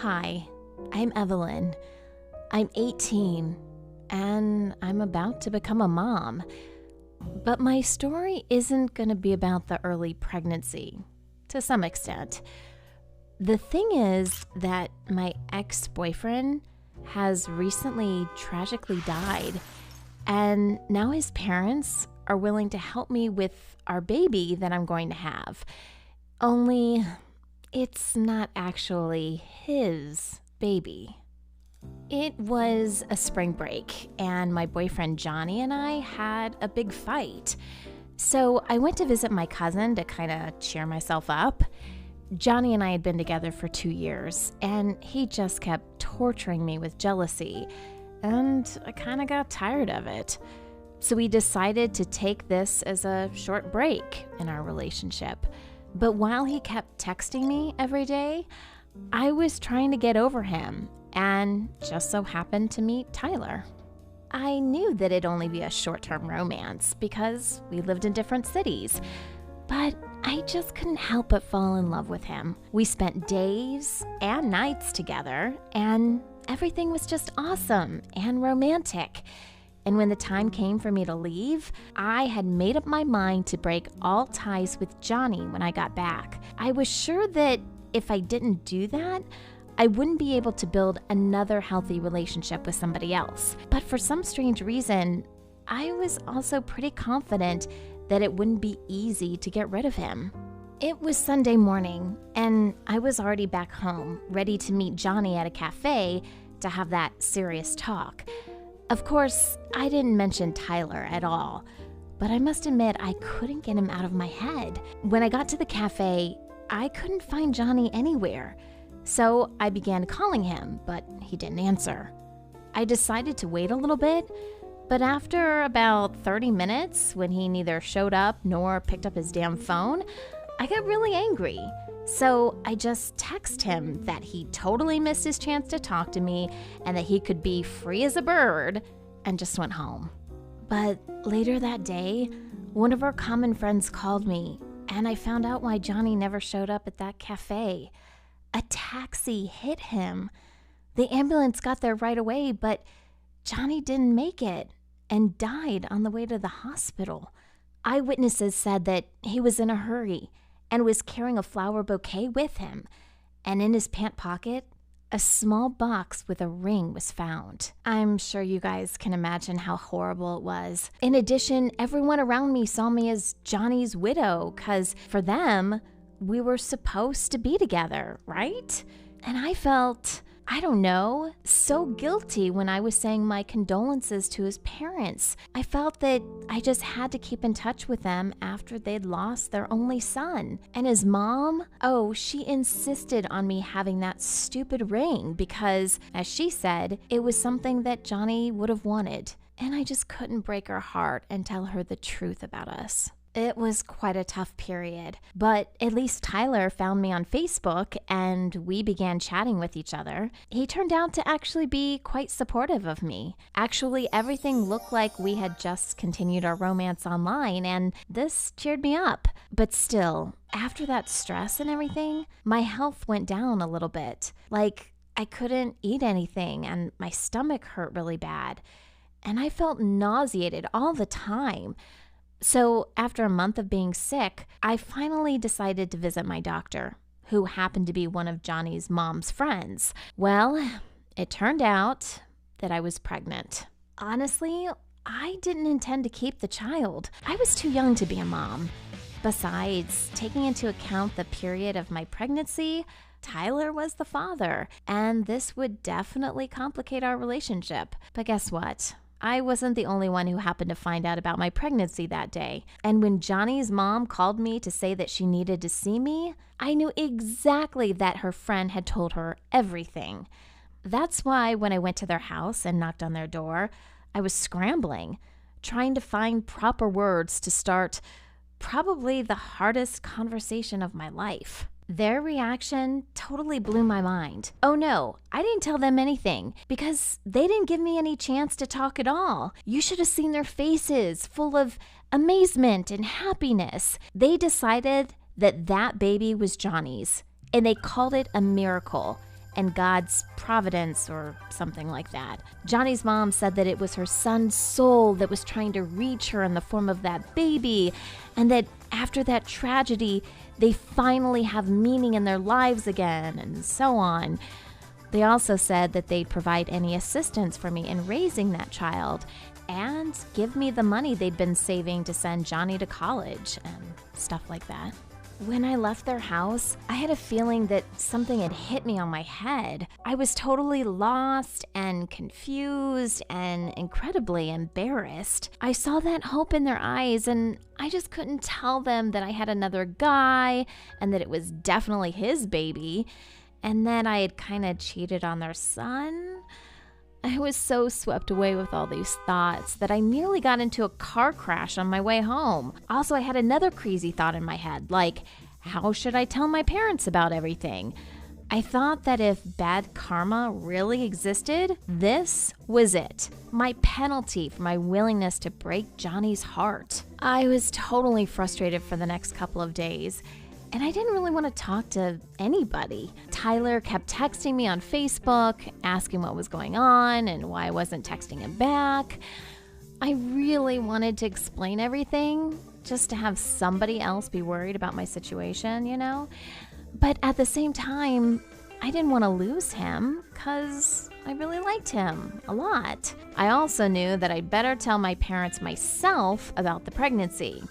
Hi, I'm Evelyn. I'm 18 and I'm about to become a mom. But my story isn't going to be about the early pregnancy, to some extent. The thing is that my ex-boyfriend has recently tragically died, and now his parents are willing to help me with our baby that I'm going to have. Only it's not actually his baby. It was a spring break, and my boyfriend Johnny and I had a big fight. So I went to visit my cousin to kind of cheer myself up. Johnny and I had been together for 2 years, and he just kept torturing me with jealousy, and I kind of got tired of it. So we decided to take this as a short break in our relationship. But while he kept texting me every day, I was trying to get over him and just so happened to meet Tyler. I knew that it'd only be a short-term romance because we lived in different cities, but I just couldn't help but fall in love with him. We spent days and nights together, and everything was just awesome and romantic. And when the time came for me to leave, I had made up my mind to break all ties with Johnny when I got back. I was sure that if I didn't do that, I wouldn't be able to build another healthy relationship with somebody else. But for some strange reason, I was also pretty confident that it wouldn't be easy to get rid of him. It was Sunday morning, and I was already back home, ready to meet Johnny at a cafe to have that serious talk. Of course, I didn't mention Tyler at all, but I must admit I couldn't get him out of my head. When I got to the cafe, I couldn't find Johnny anywhere, so I began calling him, but he didn't answer. I decided to wait a little bit, but after about 30 minutes, when he neither showed up nor picked up his damn phone, I got really angry. So I just texted him that he totally missed his chance to talk to me and that he could be free as a bird, and just went home. But later that day, one of our common friends called me, and I found out why Johnny never showed up at that cafe. A taxi hit him. The ambulance got there right away, but Johnny didn't make it and died on the way to the hospital. Eyewitnesses said that he was in a hurry and was carrying a flower bouquet with him, and in his pant pocket, a small box with a ring was found. I'm sure you guys can imagine how horrible it was. In addition, everyone around me saw me as Johnny's widow, 'cause for them, we were supposed to be together, right? And I felt, I don't know, so guilty when I was saying my condolences to his parents. I felt that I just had to keep in touch with them after they'd lost their only son. And his mom, she insisted on me having that stupid ring because, as she said, it was something that Johnny would have wanted. And I just couldn't break her heart and tell her the truth about us. It was quite a tough period, but at least Tyler found me on Facebook and we began chatting with each other. He turned out to actually be quite supportive of me. Actually, everything looked like we had just continued our romance online, and this cheered me up. But still, after that stress and everything, my health went down a little bit. Like, I couldn't eat anything and my stomach hurt really bad, and I felt nauseated all the time. So after a month of being sick, I finally decided to visit my doctor, who happened to be one of Johnny's mom's friends. Well, it turned out that I was pregnant. Honestly, I didn't intend to keep the child. I was too young to be a mom. Besides, taking into account the period of my pregnancy, Tyler was the father, and this would definitely complicate our relationship. But guess what? I wasn't the only one who happened to find out about my pregnancy that day. And when Johnny's mom called me to say that she needed to see me, I knew exactly that her friend had told her everything. That's why when I went to their house and knocked on their door, I was scrambling, trying to find proper words to start probably the hardest conversation of my life. Their reaction totally blew my mind. Oh no, I didn't tell them anything because they didn't give me any chance to talk at all. You should have seen their faces, full of amazement and happiness. They decided that that baby was Johnny's, and they called it a miracle. and God's providence or something like that. Johnny's mom said that it was her son's soul that was trying to reach her in the form of that baby, and that after that tragedy, they finally have meaning in their lives again, and so on. They also said that they'd provide any assistance for me in raising that child and give me the money they'd been saving to send Johnny to college and stuff like that. When I left their house, I had a feeling that something had hit me on my head. I was totally lost and confused and incredibly embarrassed. I saw that hope in their eyes, and I just couldn't tell them that I had another guy and that it was definitely his baby, and that I had kind of cheated on their son. I was so swept away with all these thoughts that I nearly got into a car crash on my way home. Also, I had another crazy thought in my head, like, how should I tell my parents about everything? I thought that if bad karma really existed, this was it. My penalty for my willingness to break Johnny's heart. I was totally frustrated for the next couple of days, and I didn't really want to talk to anybody. Tyler kept texting me on Facebook, asking what was going on and why I wasn't texting him back. I really wanted to explain everything, just to have somebody else be worried about my situation, you know? But at the same time, I didn't want to lose him because I really liked him a lot. I also knew that I'd better tell my parents myself about the pregnancy,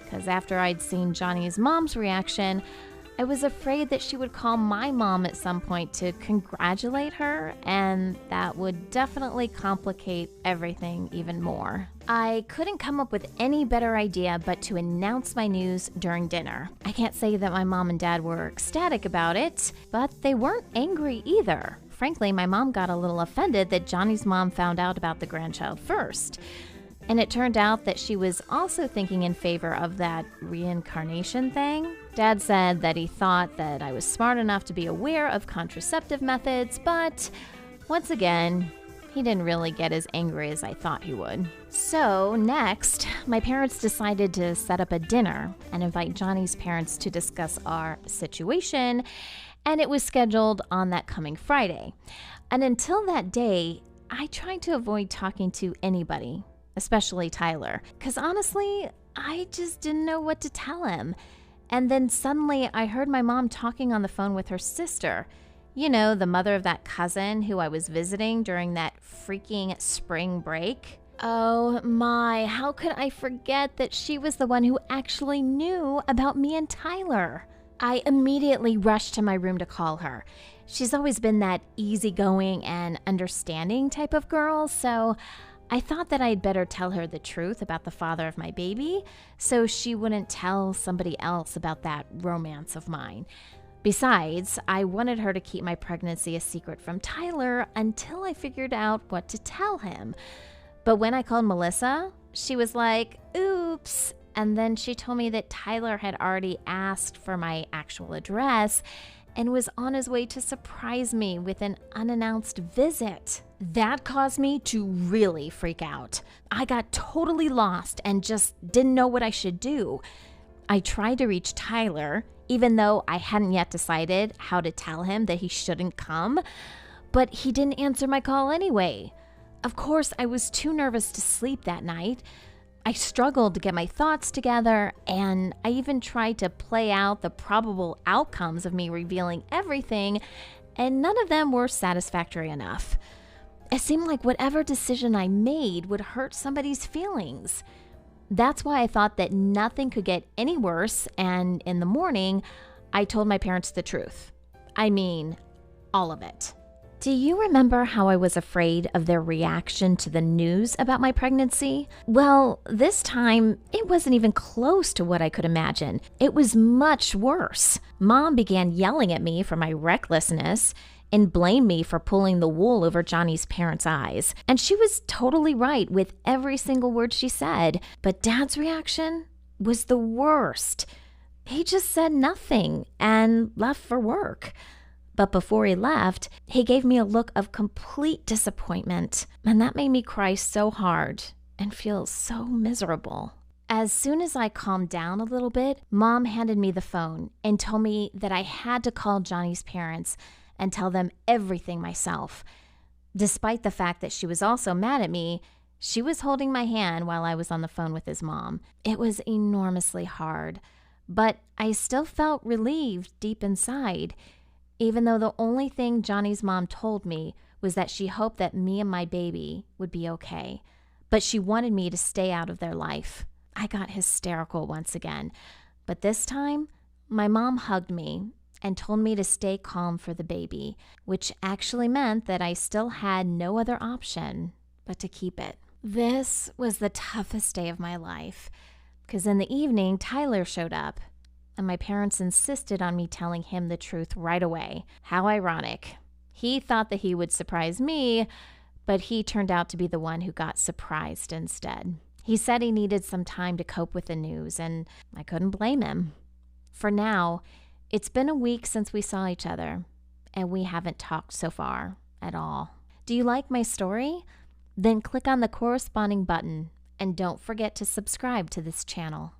because after I'd seen Johnny's mom's reaction, I was afraid that she would call my mom at some point to congratulate her, and that would definitely complicate everything even more. I couldn't come up with any better idea but to announce my news during dinner. I can't say that my mom and dad were ecstatic about it, but they weren't angry either. Frankly, my mom got a little offended that Johnny's mom found out about the grandchild first. And it turned out that she was also thinking in favor of that reincarnation thing. Dad said that he thought that I was smart enough to be aware of contraceptive methods, but once again, he didn't really get as angry as I thought he would. So next, my parents decided to set up a dinner and invite Johnny's parents to discuss our situation, and it was scheduled on that coming Friday. And until that day, I tried to avoid talking to anybody, especially Tyler, because honestly, I just didn't know what to tell him. And then suddenly I heard my mom talking on the phone with her sister. You know, the mother of that cousin who I was visiting during that freaking spring break. Oh my, how could I forget that she was the one who actually knew about me and Tyler? I immediately rushed to my room to call her. She's always been that easygoing and understanding type of girl, so I thought that I'd better tell her the truth about the father of my baby so she wouldn't tell somebody else about that romance of mine. Besides, I wanted her to keep my pregnancy a secret from Tyler until I figured out what to tell him. But when I called Melissa, she was like, oops. And then she told me that Tyler had already asked for my actual address and was on his way to surprise me with an unannounced visit. That caused me to really freak out. I got totally lost and just didn't know what I should do. I tried to reach Tyler, even though I hadn't yet decided how to tell him that he shouldn't come, but he didn't answer my call anyway. Of course, I was too nervous to sleep that night. I struggled to get my thoughts together, and I even tried to play out the probable outcomes of me revealing everything, and none of them were satisfactory enough. It seemed like whatever decision I made would hurt somebody's feelings. That's why I thought that nothing could get any worse, and in the morning, I told my parents the truth. I mean, all of it. Do you remember how I was afraid of their reaction to the news about my pregnancy? Well, this time, it wasn't even close to what I could imagine. It was much worse. Mom began yelling at me for my recklessness and blamed me for pulling the wool over Johnny's parents' eyes. And she was totally right with every single word she said. But Dad's reaction was the worst. He just said nothing and left for work. But before he left, he gave me a look of complete disappointment, and that made me cry so hard and feel so miserable. As soon as I calmed down a little bit, Mom handed me the phone and told me that I had to call Johnny's parents and tell them everything myself. Despite the fact that she was also mad at me, she was holding my hand while I was on the phone with his mom. It was enormously hard, but I still felt relieved deep inside, even though the only thing Johnny's mom told me was that she hoped that me and my baby would be okay, but she wanted me to stay out of their life. I got hysterical once again, but this time, my mom hugged me and told me to stay calm for the baby, which actually meant that I still had no other option but to keep it. This was the toughest day of my life, because in the evening, Tyler showed up, and my parents insisted on me telling him the truth right away. How ironic. He thought that he would surprise me, but he turned out to be the one who got surprised instead. He said he needed some time to cope with the news, and I couldn't blame him. For now, it's been a week since we saw each other, and we haven't talked so far at all. Do you like my story? Then click on the corresponding button, and don't forget to subscribe to this channel.